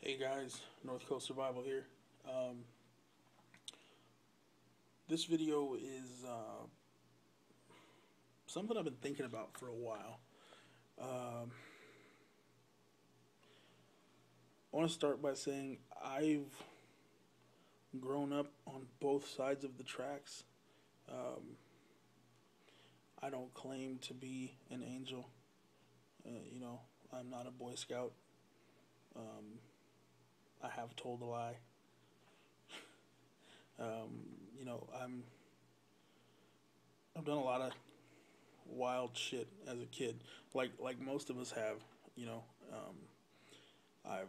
Hey guys, North Coast Survival here. Um, this video is something I've been thinking about for a while. Um, I want to start by saying I've grown up on both sides of the tracks. Um, I don't claim to be an angel. I'm not a Boy Scout. Um, I have told a lie. Um, you know, I'm I've done a lot of wild shit as a kid, like most of us have. You know, um, I've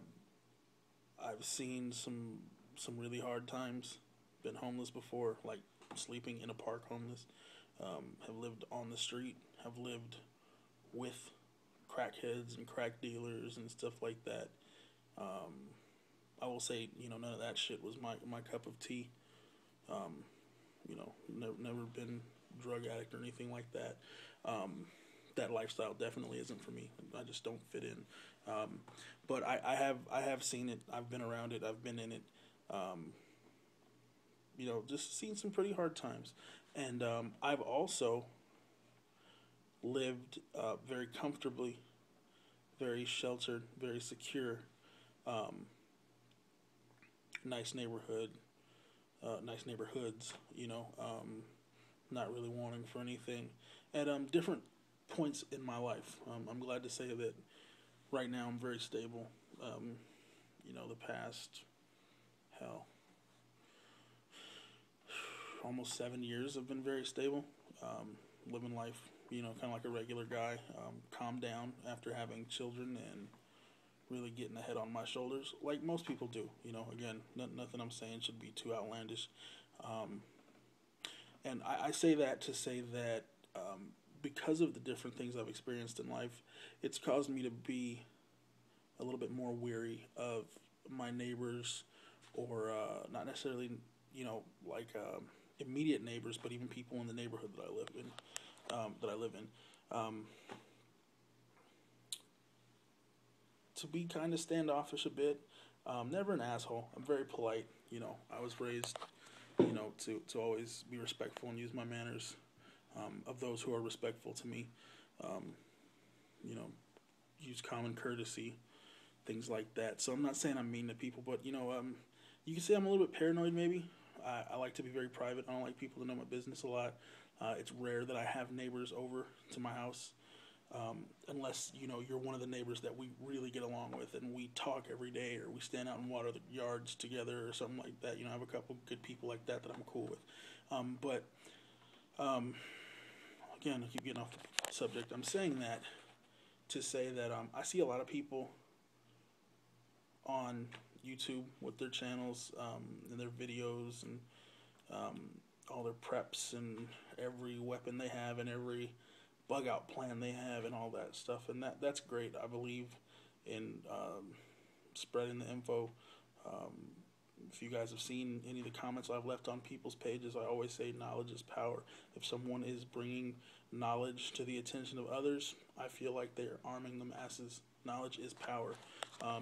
I've seen some really hard times. Been homeless before, like sleeping in a park homeless. Have lived on the street. Have lived with crackheads and crack dealers and stuff like that. Um, I will say, none of that shit was my cup of tea. Um, never been drug addict or anything like that. Um, that lifestyle definitely isn't for me. I just don't fit in. Um, but I have seen it. I've been around it. I've been in it. Um, just seen some pretty hard times, and I've also lived very comfortably, very sheltered, very secure. Um, nice neighborhood, nice neighborhoods. Not really wanting for anything at different points in my life. I'm glad to say that right now I'm very stable. The past, hell, almost 7 years have been very stable. Living life, kind of like a regular guy. Calmed down after having children and really getting a head on my shoulders, like most people do. Again, nothing I'm saying should be too outlandish. Um, and I say that to say that because of the different things I've experienced in life, it's caused me to be a little bit more weary of my neighbors, or not necessarily, like immediate neighbors, but even people in the neighborhood that I live in. Um, to be kind of standoffish a bit. Never an asshole. I'm very polite. I was raised, to always be respectful and use my manners of those who are respectful to me. Um, you know, use common courtesy, things like that. So I'm not saying I'm mean to people, but you can say I'm a little bit paranoid. Maybe I like to be very private. I don't like people to know my business a lot. It's rare that I have neighbors over to my house, unless you're one of the neighbors that we really get along with and we talk every day, or we stand out and water the yards together or something like that. I have a couple good people like that I'm cool with. But um, again, I keep getting off the subject. I'm saying that to say that I see a lot of people on YouTube with their channels, and their videos, and um, all their preps and every weapon they have and every bug out plan they have and all that stuff. And that's great. I believe in spreading the info. Um, if you guys have seen any of the comments I've left on people's pages, I always say knowledge is power. If someone is bringing knowledge to the attention of others, I feel like they're arming the masses. Knowledge is power.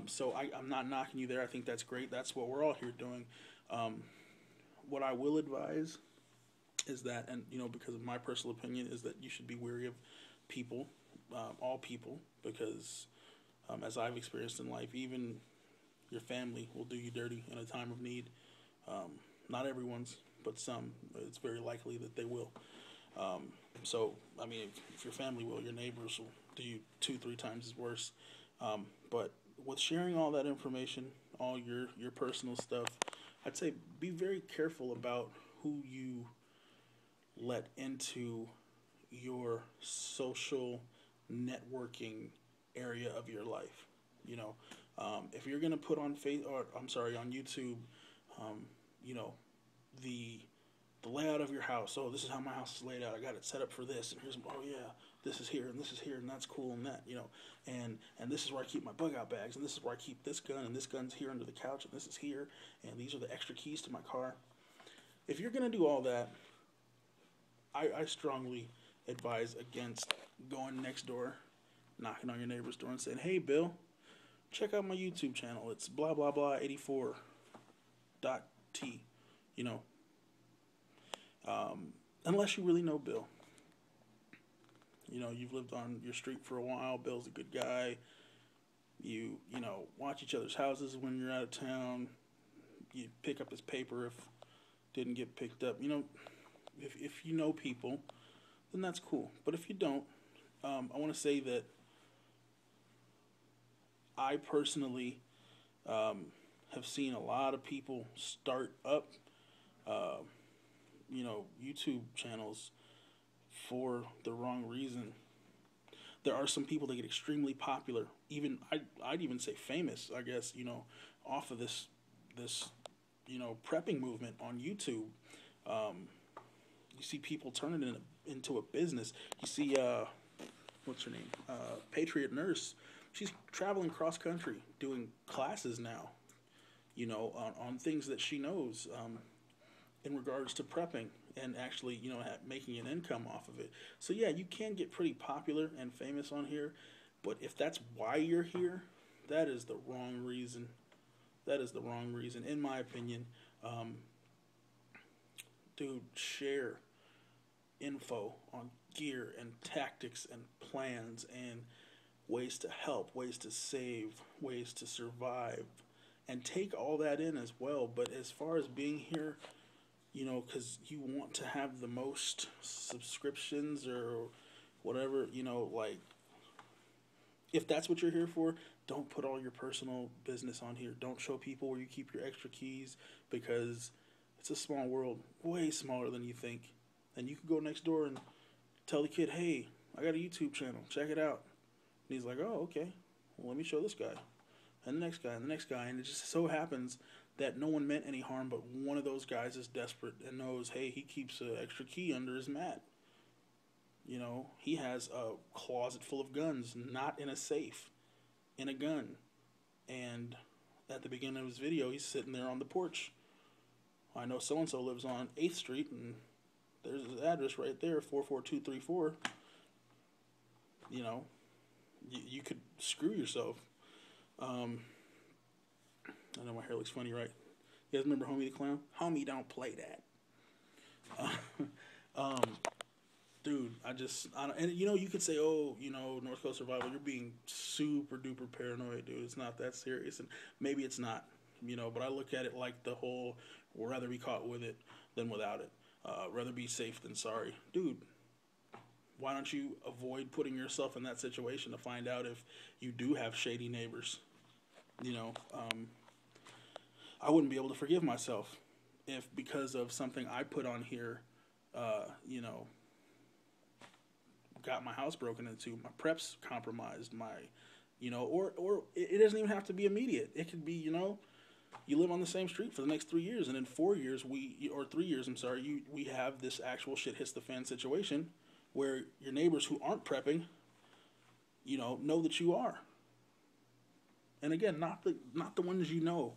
So I'm not knocking you there. I think that's great. That's what we're all here doing. Um, what I will advise is that, and because of my personal opinion, is that you should be wary of people, all people, because as I've experienced in life, even your family will do you dirty in a time of need. Not everyone's, but some. It's very likely that they will. So, I mean, if your family will, your neighbors will do you 2, 3 times as worse. But with sharing all that information, all your personal stuff, I'd say be very careful about who you let into your social networking area of your life. If you're gonna put on on YouTube, um, you know, the the layout of your house. Oh, this is how my house is laid out. I got it set up for this, and here's this is here and this is here and that's cool and that and this is where I keep my bug out bags, and this is where I keep this gun, and this gun's here under the couch, and this is here, and these are the extra keys to my car. If you're gonna do all that, I strongly advise against going next door, knocking on your neighbor's door and saying, "Hey, Bill, check out my YouTube channel. It's blah blah blah 84 dot T. You know, unless you really know Bill. You know, you've lived on your street for a while. Bill's a good guy. You know, watch each other's houses when you're out of town. You pick up his paper if didn't get picked up. You know, if you know people, then that's cool. But if you don't, I want to say that I personally have seen a lot of people start up, uh, you know, YouTube channels for the wrong reason. There are some people that get extremely popular, even I'd even say famous, I guess, you know, off of this you know, prepping movement on YouTube. You see people turn it into a business. You see, what's her name? Patriot Nurse. She's traveling cross country doing classes now, you know, on things that she knows in regards to prepping and actually, you know, making an income off of it. So yeah, you can get pretty popular and famous on here, but if that's why you're here, that is the wrong reason. That is the wrong reason, in my opinion. Dude, share info on gear and tactics and plans and ways to help, ways to save, ways to survive, and take all that in as well. But as far as being here, you know, because you want to have the most subscriptions or whatever, you know, like, if that's what you're here for, don't put all your personal business on here. Don't show people where you keep your extra keys, because it's a small world, way smaller than you think. And you can go next door and tell the kid, hey, I got a YouTube channel, check it out. And he's like, oh, okay, well, let me show this guy. And the next guy, and the next guy. And it just so happens that no one meant any harm, but one of those guys is desperate and knows, hey, he keeps an extra key under his mat. You know, he has a closet full of guns, not in a safe, in a gun. And at the beginning of his video, he's sitting there on the porch. I know so-and-so lives on 8th Street, and there's his address right there, 44234. You know, you could screw yourself. I know my hair looks funny, right? You guys remember Homie the Clown? Homie, don't play that. Dude, and you know, you could say, oh, you know, North Coast Survival, you're being super duper paranoid, dude. It's not that serious, and maybe it's not, you know, but I look at it like the whole, rather be caught with it than without it. Rather be safe than sorry. Dude, why don't you avoid putting yourself in that situation to find out if you do have shady neighbors? You know, I wouldn't be able to forgive myself if, because of something I put on here, you know, got my house broken into, my preps compromised, my, you know, or it doesn't even have to be immediate. It could be, you know, you live on the same street for the next 3 years, and in 4 years, or 3 years, I'm sorry, we have this actual shit hits the fan situation where your neighbors who aren't prepping, you know that you are. And again, not the ones you know.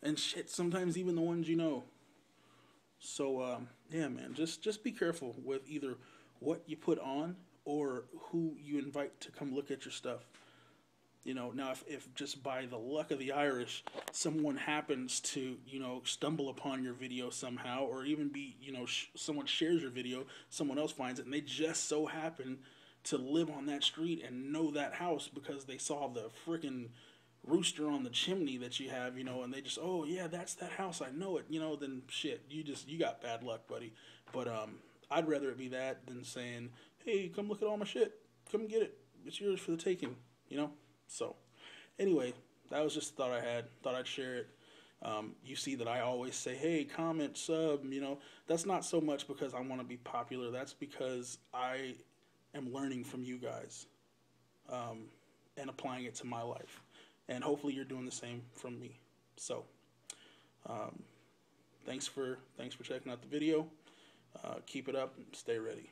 And shit, sometimes even the ones you know. So, yeah, man, just be careful with either what you put on or who you invite to come look at your stuff. You know, now if just by the luck of the Irish, someone happens to, you know, stumble upon your video somehow, or even be, you know, someone shares your video, someone else finds it, and they just so happen to live on that street and know that house because they saw the freaking rooster on the chimney that you have, you know, and they just, oh yeah, that's that house, I know it, you know, then shit, you got bad luck, buddy. But I'd rather it be that than saying, hey, come look at all my shit, come get it, it's yours for the taking, you know. So anyway, that was just a thought I had, thought I'd share it. You see that I always say, hey, comment, sub, you know, that's not so much because I want to be popular, that's because I am learning from you guys, and applying it to my life. And hopefully you're doing the same from me. So, thanks for checking out the video. Keep it up and stay ready.